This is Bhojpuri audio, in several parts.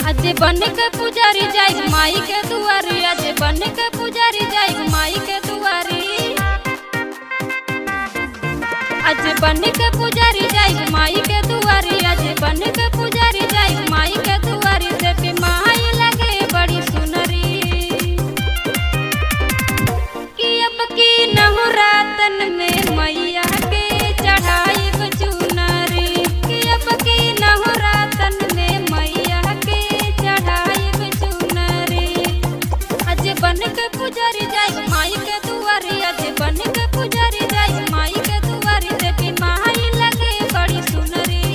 अजे बन के पुजारी जाई माई के दुआरी, अजे बन के पुजारी जाई माई के दुआरी, अजे बन के पुजारी जाई माई के दुआरी, अजे बन के पुजारी जाई माई के दुआरी। देवी माई लगे बड़ी सुनरी कि अब की नहुरातन में मैया के चढ़ाई चुनरी, कि अब की नहुरातन में मैया के चढ़ाई चुनरी। अजे बन के पुजारी जाई माई के दुआरी, अजे बन के पुजारी जाई माई के दुआरी। देवी माई लगे बड़ी सुनरी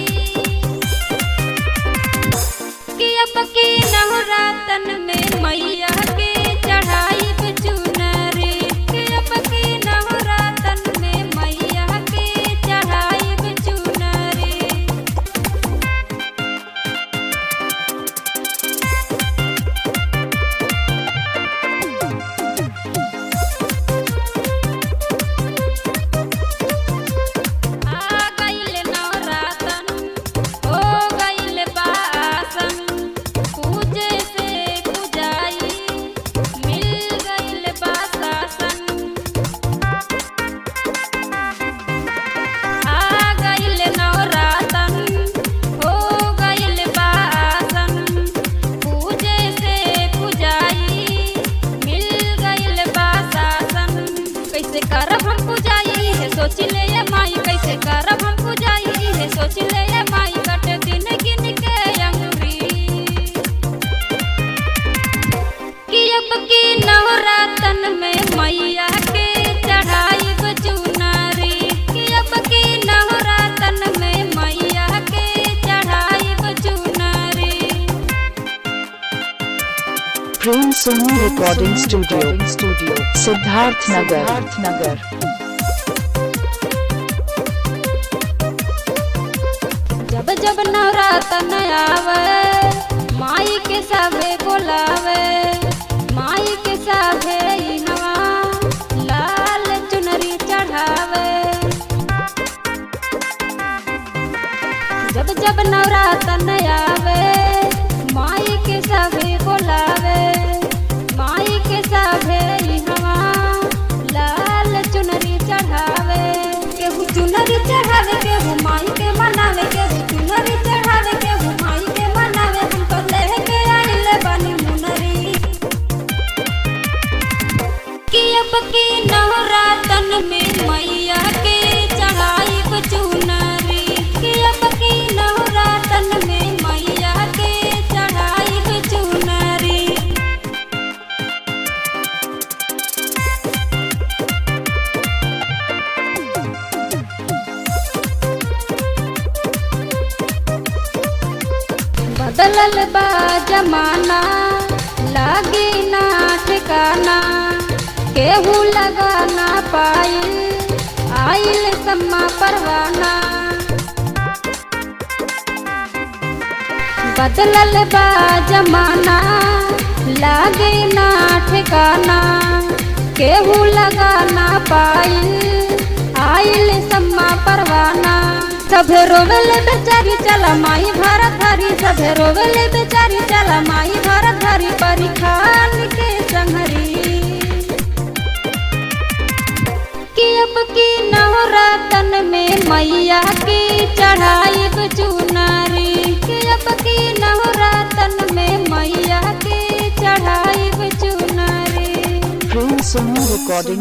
कि अब की नहुरातन में मैया के चढ़ाई चुनरी, कि अब की नहुरातन में मैया के चढ़ाई चुनरी। आ गइल नवरातन हो गइल बासन, पूजे से पुजाई मिल गइल बासन। आ गइल नवरातन हो गइल बासन, पूजे से पुजाई मिल गइल बासन। कैसे करब हम पुजाई है सोच ले ये माई, कैसे करब हम पुजाई है सोच ले ये माई। कट दिन गिन के अंगुरी कि अब की नवरातन में मैया के चढ़ाई चुनरी, कि अब की नवरातन में मैया के चढ़ाई चुनरी। प्रेम सोनू रिकॉर्डिंग स्टूडियो सिद्धार्थ नगर। जब जब नवरातन आवे माई के सभे बोलावे, माई के सभे इहवा लाल चुनरी चढ़ावे। जब जब नवरातन आवे माई के सभे बोलावे, माई के सभे इहवा लाल चुनरी चढ़ावे। केहू चुनरी चढ़ावे, केहू माई के मनावे, केहू चुनरी चढ़ावे, केहू माई के मनावे। हम तो लेके आइले बानी मुनरी कि अब की नवरातन में मैया के चढ़ाई चुनरी, कि अब की नवरातन में मैया के चढ़ाई चुनरी। बदलल बा जमाना लागी ना ठिकाना, केहू लगा ना पाइल आइल सम्मा परवाना। बदलल बा जमाना लागे ना ठिकाना, केहू लगा ना पाइल आइल सम्मा परवाना। सभे रोवेले बेचारी चला माई भारत हरी, सभे रोवेले बेचारी चला माई भारत हरी। परिखान के संहरी कि अब की नवरातन में मैया की चढ़ाई चुनरी, कि अब की नवरातन में मैया की चढ़ाई चुनरी। प्रेम सोनू रिकॉर्डिंग